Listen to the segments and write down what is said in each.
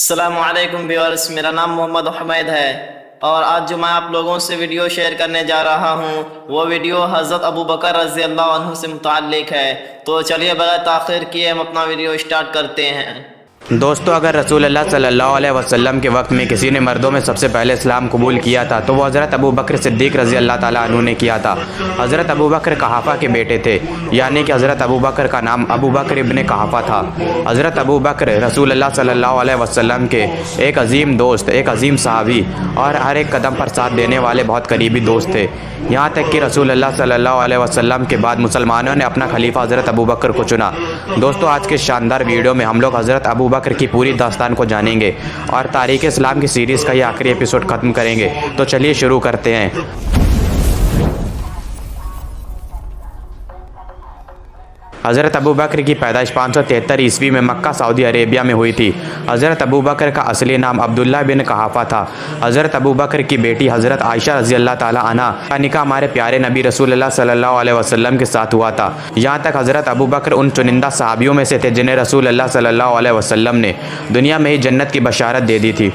अस्सलामुअलैकुम व्यूअर्स, मेरा नाम मोहम्मद हमीद है और आज जो मैं आप लोगों से वीडियो शेयर करने जा रहा हूँ वो वीडियो हज़रत अबू बकर रज़ी अल्लाह अन्हु से मुताल्लिक़ है। तो चलिए बगैर ताख़ीर किए हम अपना वीडियो स्टार्ट करते हैं। दोस्तों, अगर रसूलुल्लाह सल्लल्लाहु अलैहि वसल्लम के वक्त में किसी ने मर्दों में सबसे पहले इस्लाम कबूल किया था तो वो हज़रत अबू बकर सिद्दीक़ रज़ी अल्लाह ताला अन्हु ने किया था। हज़रत अबू बकर कहाफ़ा के बेटे थे, यानी कि हज़रत अबू बकर का नाम अबू बकर इब्न कहाफ़ा था। हज़रत अबू बकर रसूलुल्लाह सल्लल्लाहु अलैहि वसल्लम के एक अजीम दोस्त, एक अजीम सहाबी और हर एक कदम पर साथ देने वाले बहुत करीबी दोस्त थे। यहाँ तक कि रसूलुल्लाह सल्लल्लाहु अलैहि वसल्लम के बाद मुसलमानों ने अपना खलीफा हज़रत अबू बकर को चुना। दोस्तों, आज के शानदार वीडियो में हम लोग हज़रत अबू बकर की पूरी दास्तान को जानेंगे और तारीख़ इस्लाम की सीरीज़ का ये आखिरी एपिसोड ख़त्म करेंगे। तो चलिए शुरू करते हैं। हज़रत अबू बकर की पैदाइश 573 ईस्वी में मक्का सऊदी अरेबिया में हुई थी। हज़रत अबू बकर का असली नाम अब्दुल्ला बिन कहाफ़ा था। हज़रत अबू बकर की बेटी हज़रत आयशा रज़ी अल्लाह ताला अन्हा का निकाह हमारे प्यारे नबी रसूलुल्लाह सल्लल्लाहु अलैहि वसल्लम के साथ हुआ था। यहाँ तक हज़रत अबू बकर उन चुनिंदा सहाबियों में से थे जिन्हें रसूलुल्लाह सल्लल्लाहु अलैहि वसल्लम ने दुनिया में ही जन्नत की बशारत दे दी थी।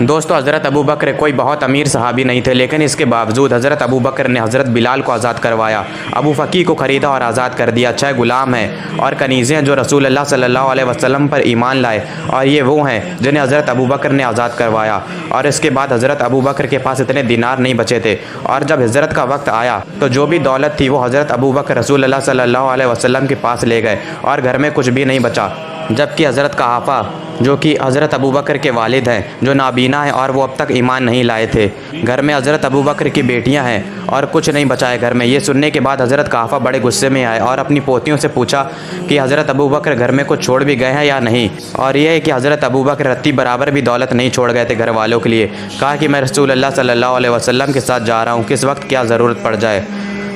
दोस्तों, हज़रत अबू बकर कोई बहुत अमीर सहाबी नहीं थे, लेकिन इसके बावजूद हज़रत अबू बकर ने हज़रत बिलाल को आज़ाद करवाया, अबू फ़की को ख़रीदा और आज़ाद कर दिया। 6 गुलाम हैं और कनीज़ें हैं जो रसूलुल्लाह सल्लल्लाहु अलैहि वसल्लम पर ईमान लाए और ये वो हैं जिन्हें हज़रत अबू बकर ने आज़ाद करवाया। और इसके बाद हज़रत अबू बकर के पास इतने दिनार नहीं बचे थे और जब हिजरत का वक्त आया तो जो भी दौलत थी वो हज़रत अबू बकर रसूलुल्लाह सल्लल्लाहु अलैहि वसल्लम के पास ले गए और घर में कुछ भी नहीं बचा। जबकि हज़रत कहाफ़ा, जो कि हज़रत अबू बकर के वालिद हैं, जो नाबीना हैं और वो अब तक ईमान नहीं लाए थे, घर में हज़रत अबू बकर की बेटियां हैं और कुछ नहीं बचा है घर में। ये सुनने के बाद हज़रत कहाफ़ा बड़े गुस्से में आए और अपनी पोतियों से पूछा कि हज़रत अबू बकर घर में कुछ छोड़ भी गए हैं या नहीं। और ये है कि हज़रत अबू बकर रत्ती बराबर भी दौलत नहीं छोड़ गए थे घर वालों के लिए। कहा कि मैं रसूलुल्लाह सल्लल्लाहु अलैहि वसल्लम के साथ जा रहा हूँ, किस वक्त क्या ज़रूरत पड़ जाए।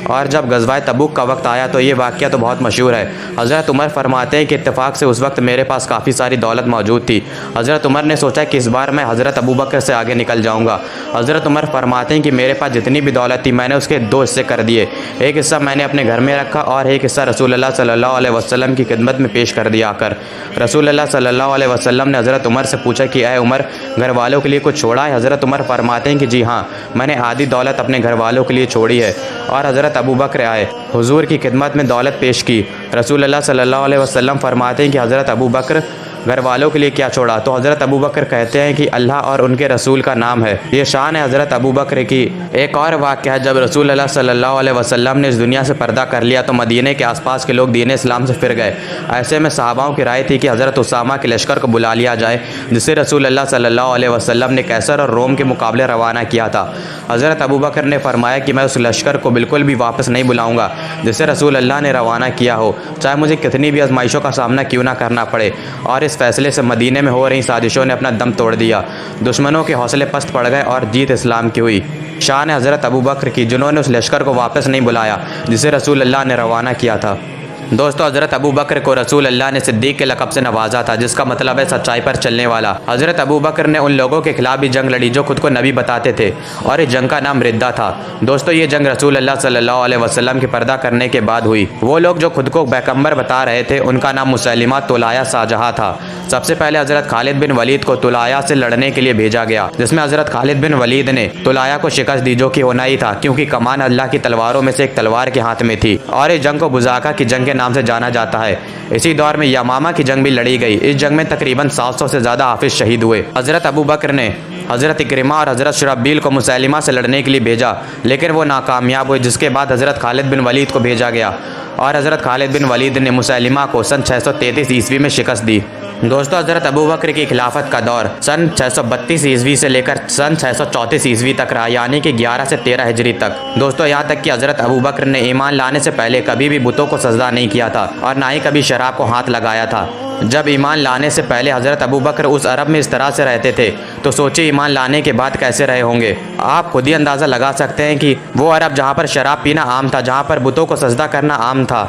और जब गज़वाए तबूक का वक्त आया तो ये वाक़या तो बहुत मशहूर है। हज़रत उमर फरमाते हैं कि इत्तेफाक से उस वक्त मेरे पास काफ़ी सारी दौलत मौजूद थी। हज़रत उमर ने सोचा कि इस बार मैं हज़रत अबू बकर से आगे निकल जाऊंगा। हज़रत उमर फरमाते हैं कि मेरे पास जितनी भी दौलत थी मैंने उसके 2 हिस्से कर दिए। एक हिस्सा मैंने अपने घर में रखा और एक हिस्सा रसूलुल्लाह सल्लल्लाहु अलैहि वसल्लम की खिदमत में पेश कर दिया आकर। रसूलुल्लाह सल्लल्लाहु अलैहि वसल्लम ने हज़रत उमर से पूछा कि ऐ उमर, घर वालों के लिए कुछ छोड़ा है? हज़रत उमर फरमाते हैं कि जी हाँ, मैंने आधी दौलत अपने घर वालों के लिए छोड़ी है। और हज़रत अबू बकर आए, हुजूर की खिदमत में दौलत पेश की। रसूलुल्लाह सल्लल्लाहु अलैहि वसल्लम फरमाते हैं कि हज़रत अबू बकर घर वालों के लिए क्या छोड़ा? तो हज़रत अबू बकर कहते हैं कि अल्लाह और उनके रसूल का नाम है। ये शान है हज़रत अबू बकर की। एक और वाक़या है, जब रसूलुल्लाह सल्लल्लाहु अलैहि वसल्लम ने इस दुनिया से पर्दा कर लिया तो मदीने के आसपास के लोग दीन इस्लाम से फिर गए। ऐसे में सहाबाओं की राय थी कि हज़रत उसामा के लश्कर को बुला लिया जाए, जिसे रसूलुल्लाह सल्लल्लाहु अलैहि वसल्लम ने कैसर और रोम के मुकाबले रवाना किया था। हज़रत अबू बकर ने फरमाया कि मैं उस लश्कर को बिल्कुल भी वापस नहीं बुलाऊँगा जिसे रसूलुल्लाह ने रवाना किया हो, चाहे मुझे कितनी भी आजमाइशों का सामना क्यों ना करना पड़े। और इस फैसले से मदीने में हो रही साजिशों ने अपना दम तोड़ दिया। दुश्मनों के हौसले पस्त पड़ गए और जीत इस्लाम की हुई। शान है हज़रत अबू बकर की, जिन्होंने उस लश्कर को वापस नहीं बुलाया जिसे रसूलुल्लाह ने रवाना किया था। दोस्तों, हज़रत अबू बकर को रसूल अल्लाह ने सिद्दीक़ के लक़ब से नवाजा था, जिसका मतलब है सच्चाई पर चलने वाला। हज़रत अबू बकर ने उन लोगों के खिलाफ भी जंग लड़ी जो खुद को नबी बताते थे और इस जंग का नाम रिद्दा था। दोस्तों, ये जंग रसूल अल्लाह सल्लल्लाहु अलैहि वसल्लम के पर्दा करने के बाद हुई। वो लोग जो खुद को पैगंबर बता रहे थे उनका नाम मुसैलिमा तुलाया शाहजहाँ था। सबसे पहले हज़रत खालिद बिन वलीद को तुलाया से लड़ने के लिए भेजा गया, जिसमें हज़रत खालिद बिन वलीद ने तुलाया को शिकस्त दी, जो कि होना ही था क्योंकि कमान अल्लाह की तलवारों में से एक तलवार के हाथ में थी और इस जंग को बुज़ाका की जंग के नाम से जाना जाता है। इसी दौर में यमामा की जंग भी लड़ी गई। इस जंग में तकरीबन 700 से ज़्यादा हाफिज शहीद हुए। हज़रत अबू बकर ने हज़रत इक्रिमा और हज़रत शुरहबील को मुसैलिमा से लड़ने के लिए भेजा, लेकिन वो नाकामयाब हुए, जिसके बाद हज़रत खालिद बिन वलीद को भेजा गया और हज़रत खालिद बिन वलीद ने मुसैलिमा को सन 633 ईस्वी में शिकस्त दी। दोस्तों, हज़रत अबू बकर की खिलाफत का दौर सन 632 ईस्वी से लेकर सन 634 ईस्वी तक रहा, यानी कि 11 से 13 हिजरी तक। दोस्तों, यहाँ तक कि हज़रत अबू बकर ने ईमान लाने से पहले कभी भी बुतों को सजदा नहीं किया था और ना ही कभी शराब को हाथ लगाया था। जब ईमान लाने से पहले हज़रत अबू बकर उस अरब में इस तरह से रहते थे तो सोचिए ईमान लाने के बाद कैसे रहे होंगे। आप खुद ही अंदाज़ा लगा सकते हैं कि वो अरब जहाँ पर शराब पीना आम था, जहाँ पर बुतों को सजदा करना आम था,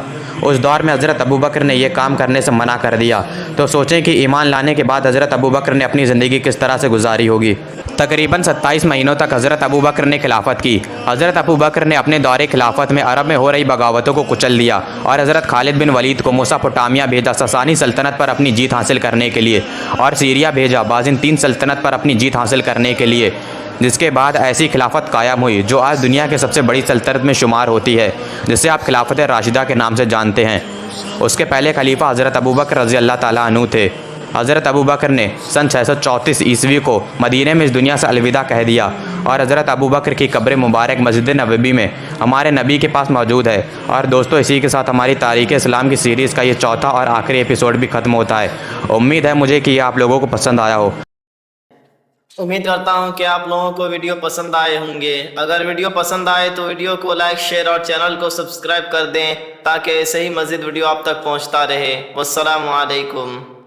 उस दौर में हज़रत अबू बकर ने यह काम करने से मना कर दिया। तो सोचें कि ईमान लाने के बाद हज़रत अबू बकर ने अपनी ज़िंदगी किस तरह से गुजारी होगी। तकरीबन 27 महीनों तक हज़रत अबू बकर ने खिलाफत की। हज़रत अबू बकर ने अपने दौरे खिलाफत में अरब में हो रही बगावतों को कुचल दिया और हज़रत खालिद बिन वलीद को मेसोपोटामिया भेजा, ससानी सल्तनत पर पर अपनी जीत हासिल करने के लिए और सीरिया भेजा बाज़िंतीन सल्तनत पर अपनी जीत हासिल करने के लिए, जिसके बाद ऐसी खिलाफत कायम हुई जो आज दुनिया की सबसे बड़ी सल्तनत में शुमार होती है, जिसे आप खिलाफत राशिदा के नाम से जानते हैं। उसके पहले खलीफा हज़रत अबू बकर रज़ी अल्लाह ताला अन्हु थे। हज़रत अबू बकर ने सन 634 ईस्वी को मदीने में इस दुनिया से अलविदा कह दिया और हज़रत अबू बकर की कब्र मुबारक मस्जिद नबवी में हमारे नबी के पास मौजूद है। और दोस्तों, इसी के साथ हमारी तारीख़ इस्लाम की सीरीज़ का ये चौथा और आखिरी एपिसोड भी ख़त्म होता है। उम्मीद है मुझे कि ये आप लोगों को पसंद आया हो। उम्मीद करता हूं कि आप लोगों को वीडियो पसंद आए होंगे। अगर वीडियो पसंद आए तो वीडियो को लाइक, शेयर और चैनल को सब्सक्राइब कर दें ताकि ऐसे ही मज़ीद वीडियो आप तक पहुंचता रहे। वस्सलामु अलैकुम।